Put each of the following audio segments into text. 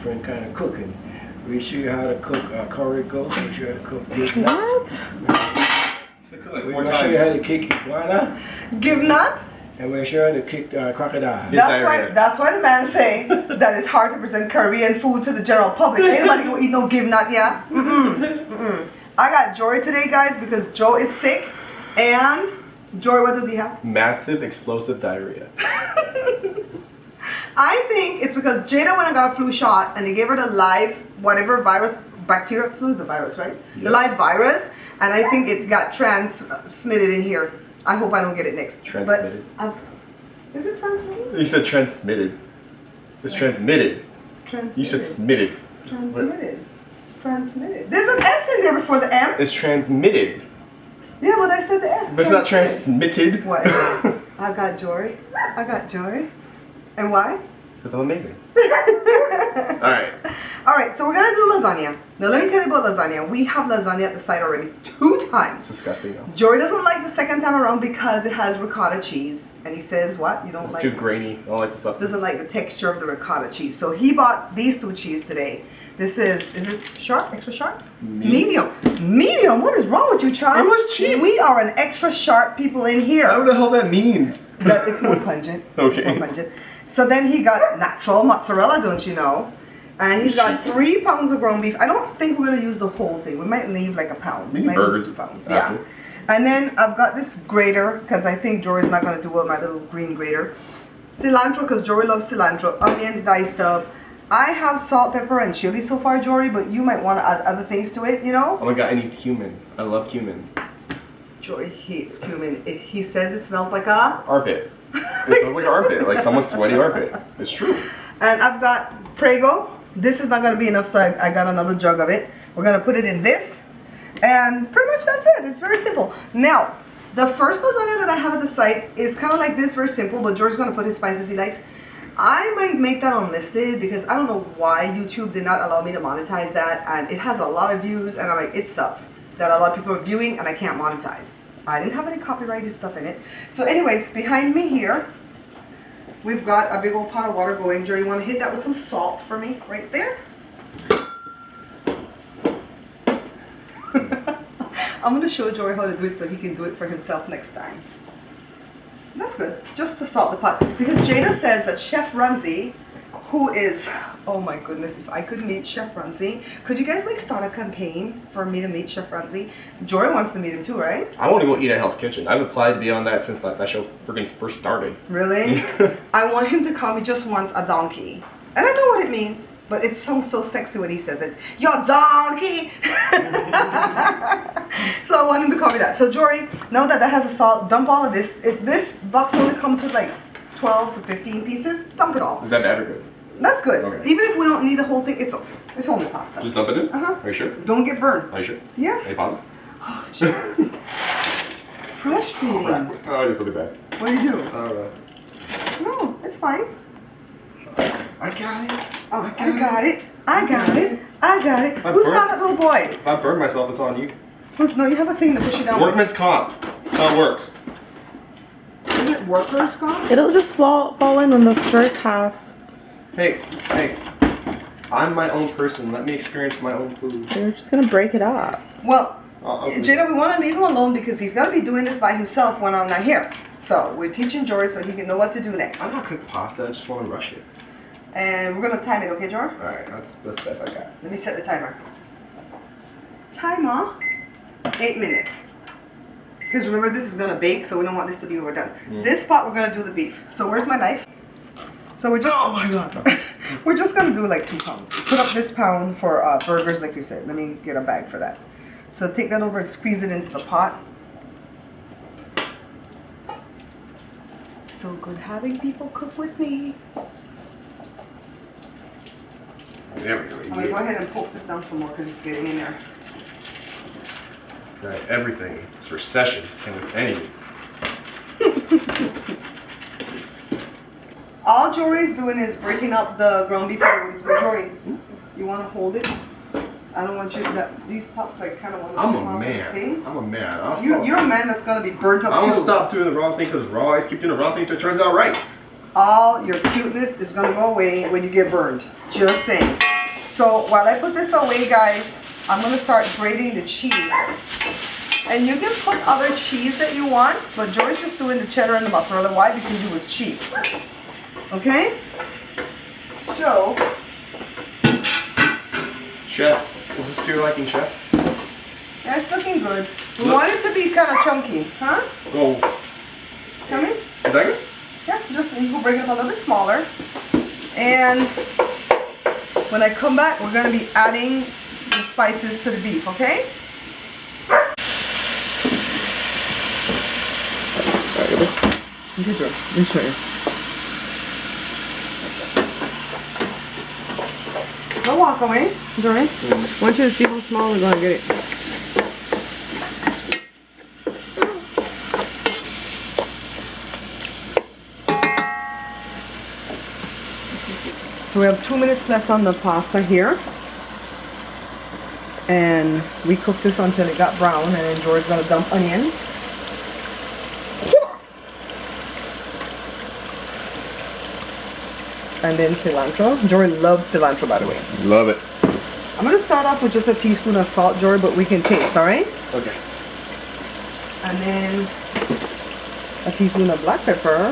different kind of cooking. We show you how to cook curry goat. We show you how to cook give nut. What? We're going to show you how to cook iguana. Give nut? And we're sure to kick crocodile. That's why the man say that it's hard to present Korean food to the general public. Anybody gonna eat no give nut, yeah? I got Jory today, guys, because Joe is sick. And Jory, what does he have? Massive explosive diarrhea. I think it's because Jada went and got a flu shot and they gave her the live whatever virus, bacteria, flu is a virus, right? Yep. The live virus, and I think it got transmitted in here. I hope I don't get it next. Transmitted. But, is it transmitted? You said transmitted. It's transmitted. Transmitted. You said smitted. Transmitted. What? Transmitted. There's an S in there before the M. It's transmitted. Yeah, but I said the S. But it's not transmitted. What? I got Jory. I got Jory. And why? Because I'm amazing. Alright. Alright, so we're going to do lasagna. Now let me tell you about lasagna. We have lasagna at the site already 2 times. It's disgusting though. Jory doesn't like the second time around because it has ricotta cheese. And he says, what? You don't like it? It's too grainy. I don't like the substance. Doesn't like the texture of the ricotta cheese. So he bought these 2 cheese today. This is it sharp? Extra sharp? Medium. Medium? What is wrong with you, child? It was cheap. We are an extra sharp people in here. I don't know the hell that means. It's more pungent. Okay. It's more pungent. So then he got natural mozzarella, don't you know? And he's got 3 pounds of ground beef. I don't think we're going to use the whole thing. We might leave like a pound. We might burgers. use 2 pounds. Yeah. And then I've got this grater because I think Jory's not going to do well with my little green grater. Cilantro because Jory loves cilantro. Onions diced up. I have salt, pepper, and chili so far, Jory, but you might want to add other things to it, you know? Oh my god, I need cumin. I love cumin. Jory hates cumin. He says it smells like a... armpit. It smells like an armpit, like someone's sweaty armpit. It's true. And I've got Prego. This is not going to be enough, so I got another jug of it. We're going to put it in this. And pretty much that's it. It's very simple. Now, the first lasagna that I have at the site is kind of like this, very simple, but George's going to put his spices he likes. I might make that unlisted because I don't know why YouTube did not allow me to monetize that, and it has a lot of views, and I'm like, it sucks that a lot of people are viewing and I can't monetize. I didn't have any copyrighted stuff in it. So anyways, behind me here, we've got a big old pot of water going. Joe, you want to hit that with some salt for me right there? I'm going to show Jory how to do it so he can do it for himself next time. That's good, just to salt the pot. Because Jada says that Chef Runzi, who is, oh my goodness, if I could meet Chef Runzi, could you guys like start a campaign for me to meet Chef Runzi? Jory wants to meet him too, right? I want to go eat at Hell's Kitchen. I've applied to be on that since that show freaking first started. Really? I want him to call me just once a donkey. And I know what it means, but it sounds so sexy when he says it. Your donkey! So I want him to call me that. So Jory, now that has a salt, dump all of this. This box only comes with like 12 to 15 pieces. Dump it all. Is that bad or good? That's good. Okay. Even if we don't need the whole thing, it's only pasta. Just dump it in? Uh-huh. Are you sure? Don't get burned. Are you sure? Yes. Are you positive? Oh, Jory. Frustrating. Oh, this will be bad. What do you do? I don't know. No, it's fine. I got it. Oh, I got it. I got it. I got it. I Who burned- saw that little boy? If I burn myself, it's on you. No, you have a thing to push it down. Workman's comp. That's how it works. Is it workers' comp? It'll just fall in on the first half. Hey, I'm my own person. Let me experience my own food. They're just gonna break it up. Well, I'll Jada, we want to leave him alone because he's going to be doing this by himself when I'm not here. So we're teaching Jory so he can know what to do next. I'm not cook pasta. I just want to rush it. And we're going to time it, okay, Jory? Alright, that's the best I got. Let me set the timer. Timer, 8 minutes. Because remember, this is going to bake, so we don't want this to be overdone. This pot, we're going to do the beef. So where's my knife? So we're just, oh my God. We're just going to do like 2 pounds. Put up this pound for burgers, like you said. Let me get a bag for that. So take that over and squeeze it into the pot. So good having people cook with me. There we go. I'm going to go ahead and poke this down some more because it's getting in there. Try everything. This recession can with anything. All Jory's doing is breaking up the ground beef with his Jory. You want to hold it? I don't want you that these pots like kind of want to I'm stop a off the man. thing. I'm a man. You're a man that's gonna be burnt up I'm too. gonna stop doing the wrong thing because raw eyes keep doing the wrong thing until it turns out right. All your cuteness is gonna go away when you get burned. Just saying. So while I put this away, guys, I'm gonna start grating the cheese. And you can put other cheese that you want, but Jory's just doing the cheddar and the mozzarella. Why? Because it was cheap. Okay? So. Chef, is this to your liking, Chef? Yeah, it's looking good. We want it to be kind of chunky, huh? Oh, Tell me? is that good? Yeah, just you can break it up a little bit smaller. And when I come back, we're gonna be adding the spices to the beef, okay? Good job. Let me show you. Don't walk away, Jory. I want you to see how small we're gonna get it. So we have 2 minutes left on the pasta here. And we cook this until it got brown, and then Jory's gonna dump onions. And then cilantro. Jory loves cilantro, by the way. Love it. I'm gonna start off with just a teaspoon of salt, Jory, but we can taste, alright? Okay. And then a teaspoon of black pepper,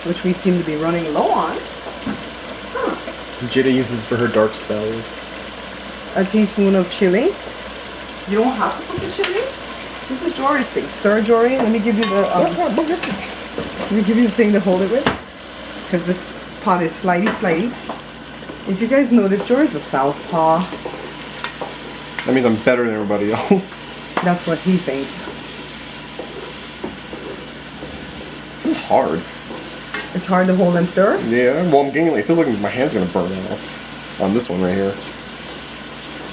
which we seem to be running low on. Jada uses for her dark spells. A teaspoon of chili. You don't have to put the chili. This is Jory's thing. Stir, Jory. Let me give you the let me give you the thing to hold it with, because this pot is slidey. If you guys notice, Jory's a southpaw. That means I'm better than everybody else. That's what he thinks. This is hard. It's hard to hold and stir. Yeah, well, I'm getting, it feels like my hand's gonna burn off on this one right here.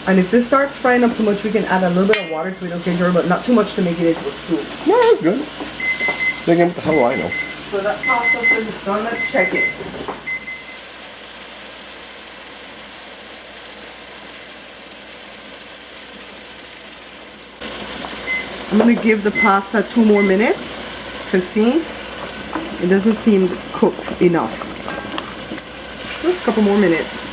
And if this starts frying up too much, we can add a little bit of water to it, okay, Jory, but not too much to make it into a soup. No, that's good. Thinking, what the hell do I know? So that pasta says it's done. Let's check it. I'm gonna give the pasta 2 more minutes, because see, it doesn't seem cooked enough. Just a couple more minutes.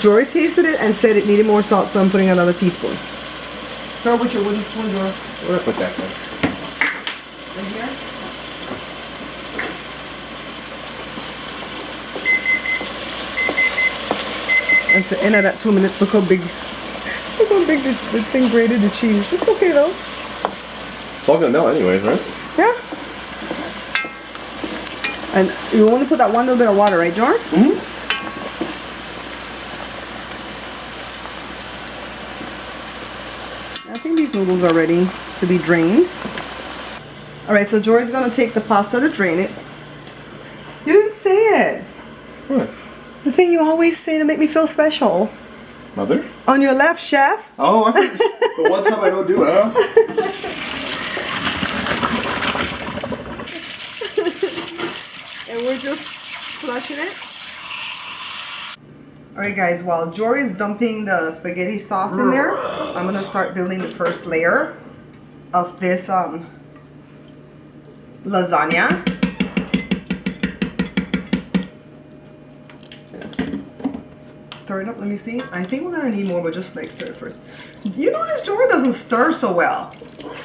Jory tasted it and said it needed more salt, so I'm putting another teaspoon. Start with your wooden spoon, Jory. Where did I put that thing? Right here. That's the end of that 2 minutes. Look how big the thing grated the cheese. It's okay though. It's all gonna melt anyways, right? Yeah. And you only put that one little bit of water, right, Jor? Mm-hmm. I think these noodles are ready to be drained. Alright, so Jory's gonna take the pasta to drain it. You didn't say it. What? The thing you always say to make me feel special. Mother? On your left, chef. Oh, I think the one time I don't do it, huh? And we're just flushing it. Alright guys, while Jory's dumping the spaghetti sauce in there, I'm gonna start building the first layer of this lasagna. Stir it up, let me see. I think we're gonna need more, but just like stir it first. You notice Jory doesn't stir so well.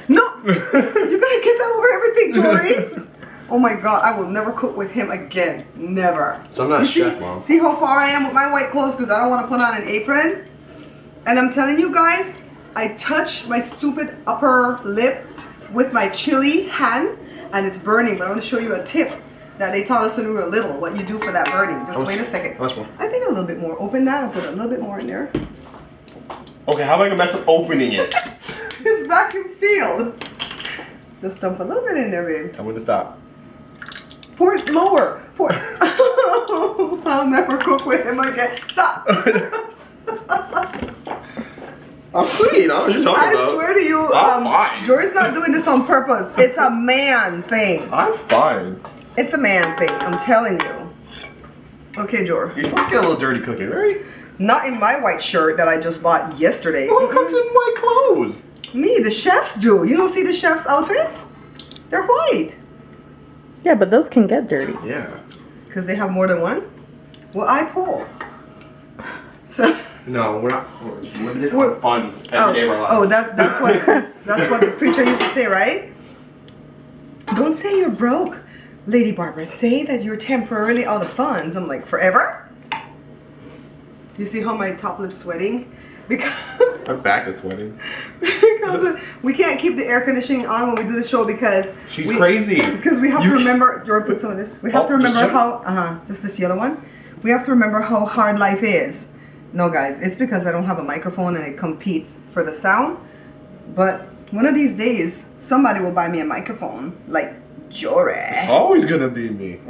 No! You gotta get that over everything, Jory! Oh my god, I will never cook with him again. Never. So I'm not a chef, Mom. See how far I am with my white clothes because I don't want to put on an apron? And I'm telling you guys, I touch my stupid upper lip with my chili hand and it's burning. But I want to show you a tip that they taught us when we were little, what you do for that burning. Just wait a second. How much more? I think a little bit more. Open that and put a little bit more in there. Okay, how am I gonna mess up opening it? It's vacuum sealed. Just dump a little bit in there, babe. I'm gonna stop. Pour it lower. Pour it. I'll never cook with him again. Stop. I'm clean. I know what you're talking about. I swear to you, I'm fine. Jory's not doing this on purpose. It's a man thing. I'm fine. It's a man thing. I'm telling you. Okay, Jor. You're supposed to get a little dirty cooking, right? Not in my white shirt that I just bought yesterday. Who cooks in white clothes? Me, the chefs do. You don't see the chefs' outfits? They're white. Yeah, but those can get dirty. Yeah. because they have more than one. Well, I pull. So. No, we're not. We're limited on funds every day of our lives. Oh, that's what the preacher used to say, right? Don't say you're broke, Lady Barbara. Say that you're temporarily out of funds. I'm like, forever? You see how my top lip's sweating? Because My back is sweating. because we can't keep the air conditioning on when we do the show because She's crazy. Because we have to remember. Jory, put some of this. We have to remember how. Just this yellow one. We have to remember how hard life is. No, guys, it's because I don't have a microphone and it competes for the sound. But one of these days, somebody will buy me a microphone, like Jory. It's always gonna be me.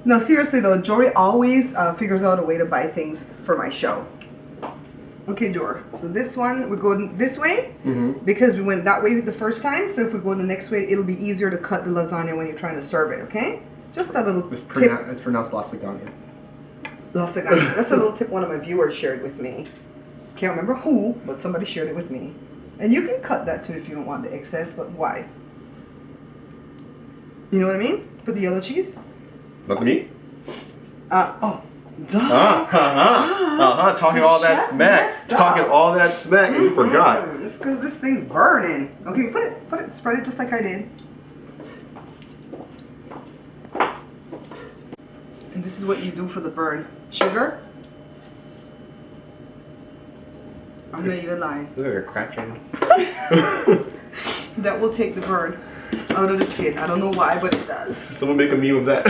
No, seriously though, Jory always figures out a way to buy things for my show. Okay, Jory. So this one, we go this way because we went that way the first time. So if we go the next way, it'll be easier to cut the lasagna when you're trying to serve it, okay? Just a little tip. It's pronounced lasagna. Lasagna. That's a little tip one of my viewers shared with me. Can't remember who, but somebody shared it with me. And you can cut that too if you don't want the excess, but why? You know what I mean? Put the yellow cheese. Not me? Oh. Duh. Talking all that smack. Talking all that smack and you forgot. It's because this thing's burning. Okay, put it, spread it just like I did. And this is what you do for the bird. Sugar. I'm not even lying. Look at her cracking. That will take the bird out of the skin. I don't know why, but it does. Someone make a meme of that.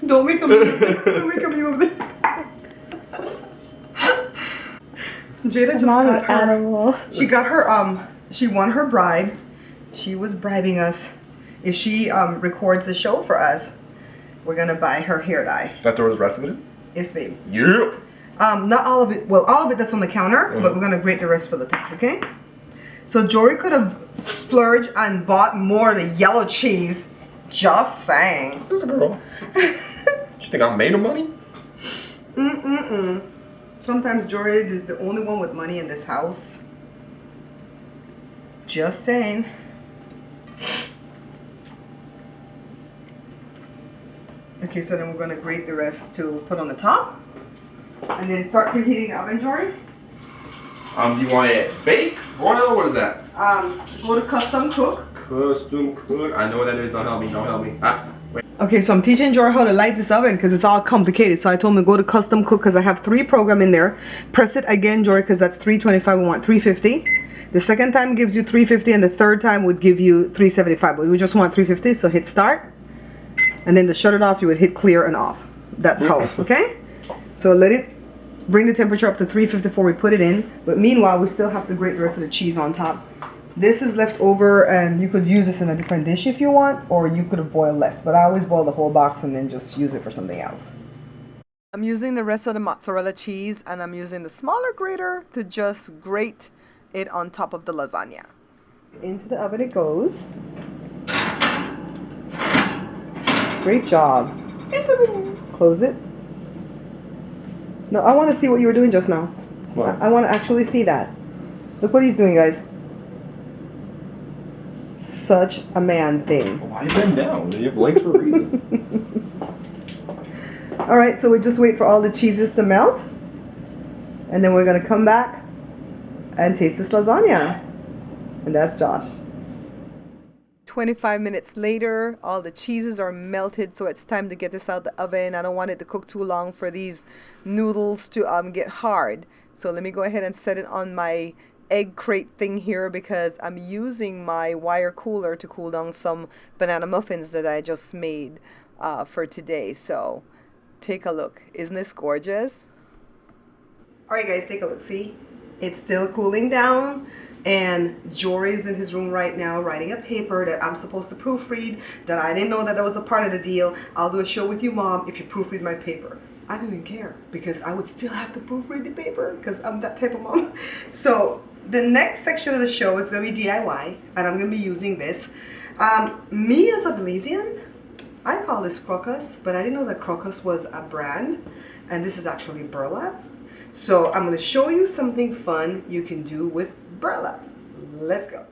Don't make a meme. Don't make a meme of that. Jada just got her. Animal. She got her. She won her bride. She was bribing us. If she records the show for us, we're gonna buy her hair dye. That throw the rest of it in? Yes, babe. Yeah. Not all of it. Well, all of it that's on the counter, but we're gonna grate the rest for the top. Okay. So Jory could have splurged and bought more of the yellow cheese. Just saying. This girl. You think I made her money? Sometimes Jory is the only one with money in this house. Just saying. Okay, so then we're going to grate the rest to put on the top. And then start preheating the oven, Jory. Do you want it bake, broil, what is that? Go to custom cook. Custom cook. I know what that is. Don't help me. Don't help me. Wait. Okay, so I'm teaching Jory how to light this oven because it's all complicated. So I told him to go to custom cook because I have 3 program in there. Press it again, Jory, because that's 325. We want 350. The second time gives you 350 and the third time would give you 375. But we just want 350, so hit start. And then to shut it off, you would hit clear and off. That's how, okay? So let it bring the temperature up to 350 before we put it in. But meanwhile, we still have to grate the rest of the cheese on top. This is left over and you could use this in a different dish if you want, or you could have boiled less. But I always boil the whole box and then just use it for something else. I'm using the rest of the mozzarella cheese and I'm using the smaller grater to just grate it on top of the lasagna. Into the oven it goes. Great job. Close it. No, I want to see what you were doing just now. What? I want to actually see that. Look what he's doing, guys. Such a man thing. Why you bend down? You have legs for a reason. All right, so we just wait for all the cheeses to melt. And then we're going to come back and taste this lasagna. And that's Josh. 25 minutes later, all the cheeses are melted, so it's time to get this out the oven. I don't want it to cook too long for these noodles to get hard. So let me go ahead and set it on my egg crate thing here because I'm using my wire cooler to cool down some banana muffins that I just made for today. So take a look. Isn't this gorgeous? All right, guys, take a look. See, it's still cooling down. And Jory's in his room right now writing a paper that I'm supposed to proofread, that I didn't know that was a part of the deal. I'll do a show with you, Mom, if you proofread my paper. I don't even care because I would still have to proofread the paper because I'm that type of mom. So the next section of the show is going to be DIY, and I'm going to be using this. Me as a Belizean, I call this crocus, but I didn't know that crocus was a brand, and this is actually burlap. So I'm going to show you something fun you can do with burlap. Let's go.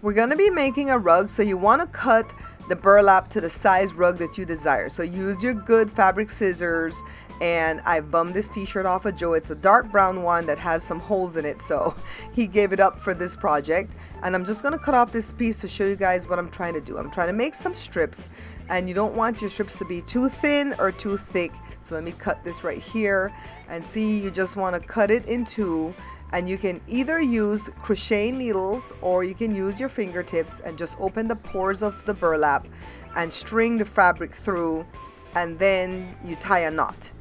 we're gonna be making a rug, so you want to cut the burlap to the size rug that you desire. So use your good fabric scissors, and I bummed this t-shirt off of Joe. It's a dark brown one that has some holes in it, so he gave it up for this project. And I'm just gonna cut off this piece to show you guys what I'm trying to do. I'm trying to make some strips, and you don't want your strips to be too thin or too thick. So let me cut this right here, and see, you just want to cut it in two. And you can either use crochet needles, or you can use your fingertips and just open the pores of the burlap and string the fabric through, and then you tie a knot.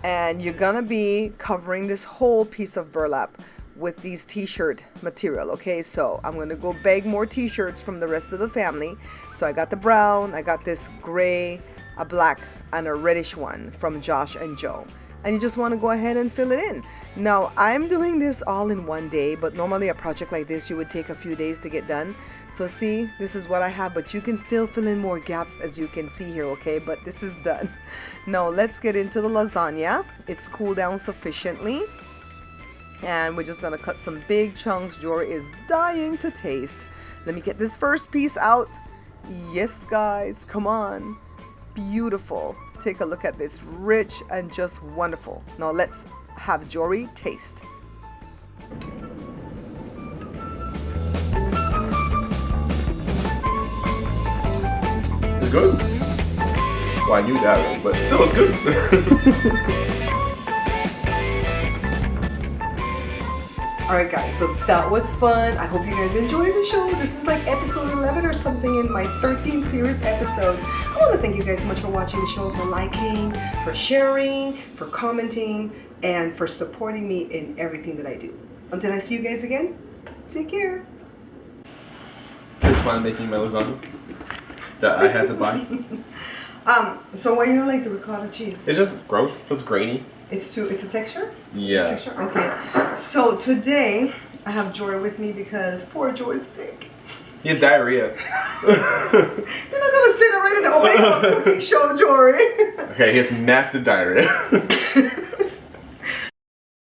And you're gonna be covering this whole piece of burlap with these t-shirt material. Okay, so I'm gonna go beg more t-shirts from the rest of the family. So I got the brown, I got this gray, a black, and a reddish one from Josh and Joe. And you just want to go ahead and fill it in. Now, I'm doing this all in one day, but normally a project like this you would take a few days to get done. So see, this is what I have, but you can still fill in more gaps, as you can see here, okay? But this is done. Now let's get into the lasagna. It's cooled down sufficiently, and we're just gonna cut some big chunks. Jory is dying to taste. Let me get this first piece out. Yes, guys, come on. Beautiful. Take a look at this, rich and just wonderful. Now let's have Jory taste. It's good. Well, I knew that, but still it's good. Alright guys, so that was fun. I hope you guys enjoyed the show. This is like episode 11 or something in my 13 series episode. I want to thank you guys so much for watching the show, for liking, for sharing, for commenting, and for supporting me in everything that I do. Until I see you guys again, take care. Did you mind making my lasagna that I had to buy? So why you don't like the ricotta cheese? It's just gross. It's grainy. It's a texture? Yeah. Texture? Okay. So today I have Jory with me because poor Jory's sick. He has diarrhea. You're not gonna sit right in the opening of a cooking show, Jory. Okay, he has massive diarrhea.